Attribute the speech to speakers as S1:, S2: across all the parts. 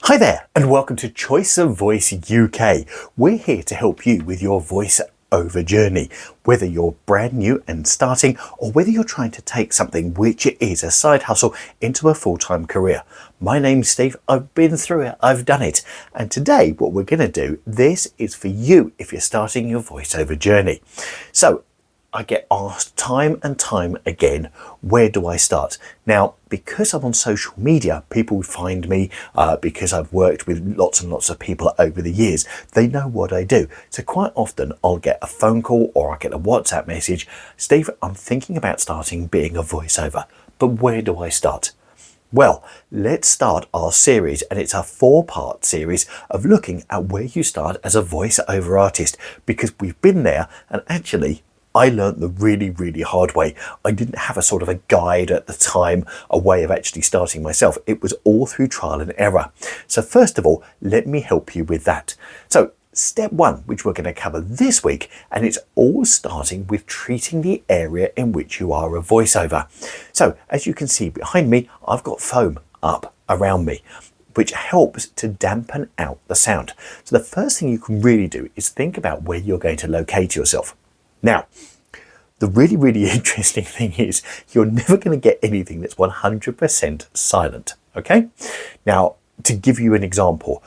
S1: Hi there and welcome to Choice of Voice UK. We're here to help you with your voice-over journey, whether you're brand new and starting or whether you're trying to take something which is a side hustle into a full-time career. My name's Steve, I've been through it, I've done it, and today what we're going to do, this is for you if you're starting your voiceover journey. So I get asked time and time again, where do I start? Now, because I'm on social media, people find me because I've worked with lots and lots of people over the years. They know what I do. So quite often I'll get a phone call or I get a WhatsApp message. Steve, I'm thinking about starting being a voiceover, but where do I start? Well, let's start our series, and it's a 4-part series of looking at where you start as a voiceover artist, because we've been there and actually I learned the really hard way. I didn't have a sort of a guide at the time, a way of actually starting myself. It was all through trial and error. So first of all, let me help you with that. So step 1, which we're going to cover this week, and it's all starting with treating the area in which you are a voiceover. So as you can see behind me, I've got foam up around me, which helps to dampen out the sound. So the first thing you can really do is think about where you're going to locate yourself. Now, the really interesting thing is you're never going to get anything that's 100% silent, okay? Now, to give you an example,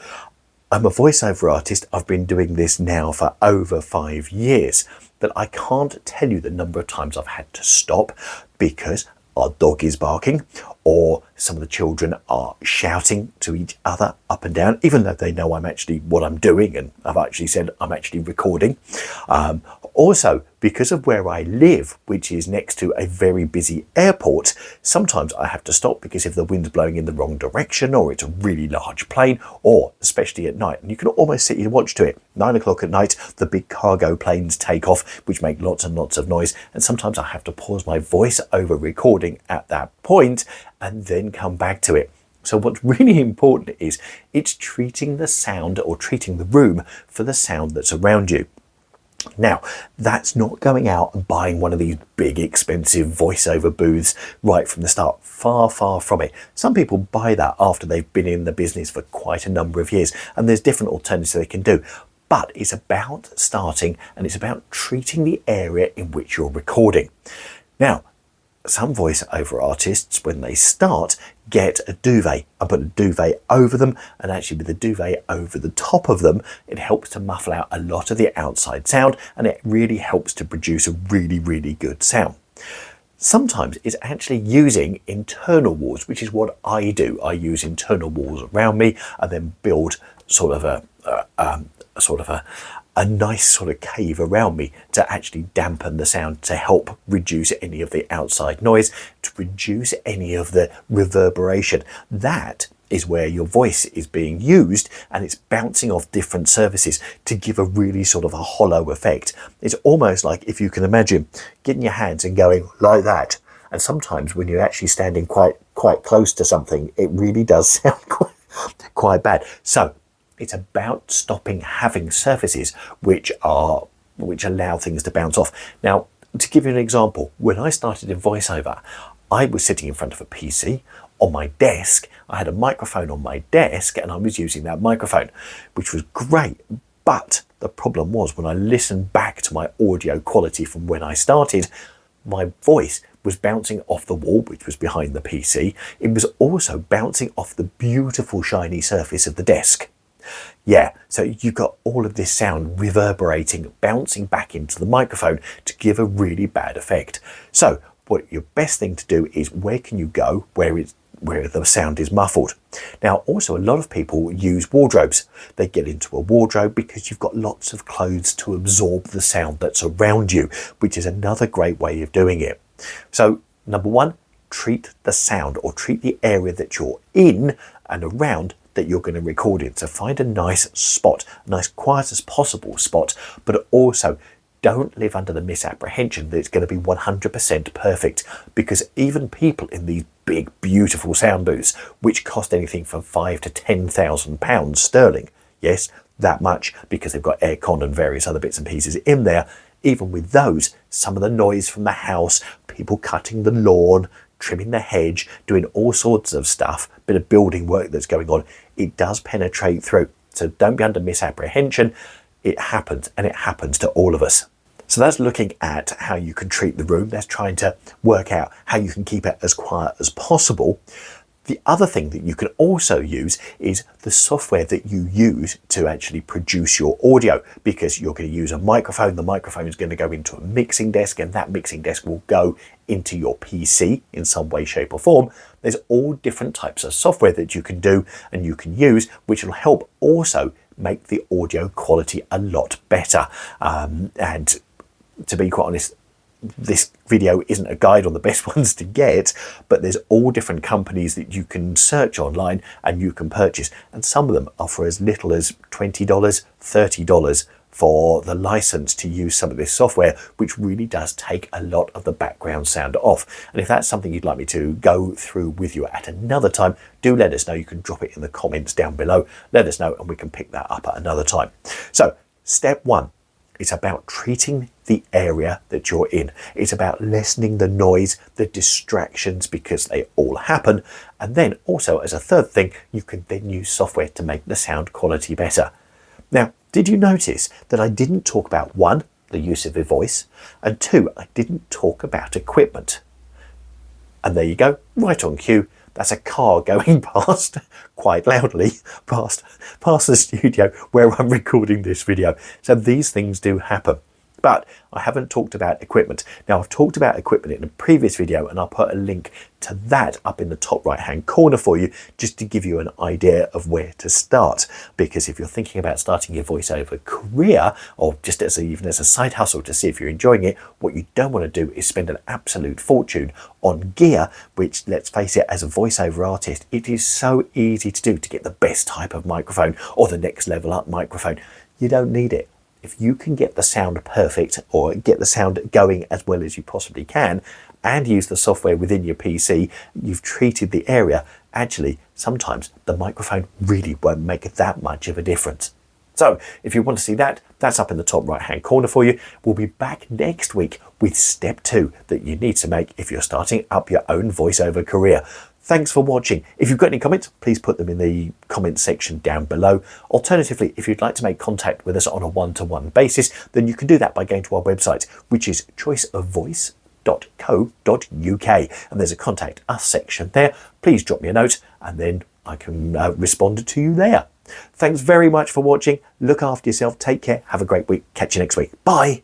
S1: I'm a voiceover artist. I've been doing this now for over 5 years, but I can't tell you the number of times I've had to stop because our dog is barking or some of the children are shouting to each other up and down, even though they know I'm actually what I'm doing and I've actually said I'm actually recording. Also, because of where I live, which is next to a very busy airport, sometimes I have to stop because if the wind's blowing in the wrong direction or it's a really large plane, or especially at night, and you can almost sit and watch to it. 9 o'clock at night, the big cargo planes take off, which make lots and lots of noise. And sometimes I have to pause my voice over recording at that point and then come back to it. So what's really important is it's treating the sound or treating the room for the sound that's around you. Now, that's not going out and buying one of these big expensive voiceover booths right from the start. Far from it. Some people buy that after they've been in the business for quite a number of years, and there's different alternatives they can do. But it's about starting and it's about treating the area in which you're recording. Now, some voiceover artists, when they start, get a duvet. I put a duvet over them, and actually with the duvet over the top of them, it helps to muffle out a lot of the outside sound, and it really helps to produce a really good sound. Sometimes it's actually using internal walls, which is what I do. I use internal walls around me and then build sort of a nice sort of cave around me to actually dampen the sound, to help reduce any of the outside noise, to reduce any of the reverberation. That is where your voice is being used and it's bouncing off different surfaces to give a really sort of a hollow effect. It's almost like, if you can imagine, getting your hands and going like that. And sometimes when you're actually standing quite close to something, it really does sound quite bad. So it's about stopping having surfaces which allow things to bounce off. Now, to give you an example, when I started in voiceover, I was sitting in front of a PC on my desk. I had a microphone on my desk and I was using that microphone, which was great. But the problem was when I listened back to my audio quality from when I started, my voice was bouncing off the wall, which was behind the PC. It was also bouncing off the beautiful shiny surface of the desk. Yeah, so you've got all of this sound reverberating, bouncing back into the microphone to give a really bad effect. So what your best thing to do is, where can you go where the sound is muffled? Now, also a lot of people use wardrobes. They get into a wardrobe because you've got lots of clothes to absorb the sound that's around you, which is another great way of doing it. So number 1, treat the sound or treat the area that you're in and around that you're going to record in. So find a nice spot, a nice quiet as possible spot, but also don't live under the misapprehension that it's going to be 100% perfect, because even people in these big, beautiful sound booths, which cost anything from £5,000 to £10,000 sterling, yes, that much, because they've got aircon and various other bits and pieces in there, even with those, some of the noise from the house, people cutting the lawn, trimming the hedge, doing all sorts of stuff, bit of building work that's going on, it does penetrate through. So don't be under misapprehension. It happens, and it happens to all of us. So that's looking at how you can treat the room. That's trying to work out how you can keep it as quiet as possible. The other thing that you can also use is the software that you use to actually produce your audio, because you're going to use a microphone. The microphone is going to go into a mixing desk, and that mixing desk will go into your PC in some way, shape or form. There's all different types of software that you can do and you can use, which will help also make the audio quality a lot better. And to be quite honest, this video isn't a guide on the best ones to get, but there's all different companies that you can search online and you can purchase, and some of them are for as little as $20, $30 for the license to use some of this software, which really does take a lot of the background sound off. And if that's something you'd like me to go through with you at another time, do let us know. You can drop it in the comments down below. Let us know and we can pick that up at another time. So step one, it's about treating the area that you're in. It's about lessening the noise, the distractions, because they all happen. And then also, as a third thing, you can then use software to make the sound quality better. Now, did you notice that I didn't talk about, one, the use of your voice, and two, I didn't talk about equipment? And there you go, right on cue. That's a car going past quite loudly past the studio where I'm recording this video. So these things do happen. But I haven't talked about equipment. Now, I've talked about equipment in a previous video, and I'll put a link to that up in the top right hand corner for you, just to give you an idea of where to start. Because if you're thinking about starting your voiceover career, or just even as a side hustle to see if you're enjoying it, what you don't want to do is spend an absolute fortune on gear, which, let's face it, as a voiceover artist, it is so easy to do, to get the best type of microphone or the next level up microphone. You don't need it. If you can get the sound perfect, or get the sound going as well as you possibly can, and use the software within your PC, you've treated the area. Actually, sometimes the microphone really won't make that much of a difference. So if you want to see that, that's up in the top right hand corner for you. We'll be back next week with step 2 that you need to make if you're starting up your own voiceover career. Thanks for watching. If you've got any comments, please put them in the comments section down below. Alternatively, if you'd like to make contact with us on a one-to-one basis, then you can do that by going to our website, which is choiceofvoice.co.uk, and there's a contact us section there. Please drop me a note and then I can respond to you there. Thanks very much for watching. Look after yourself. Take care. Have a great week. Catch you next week. Bye.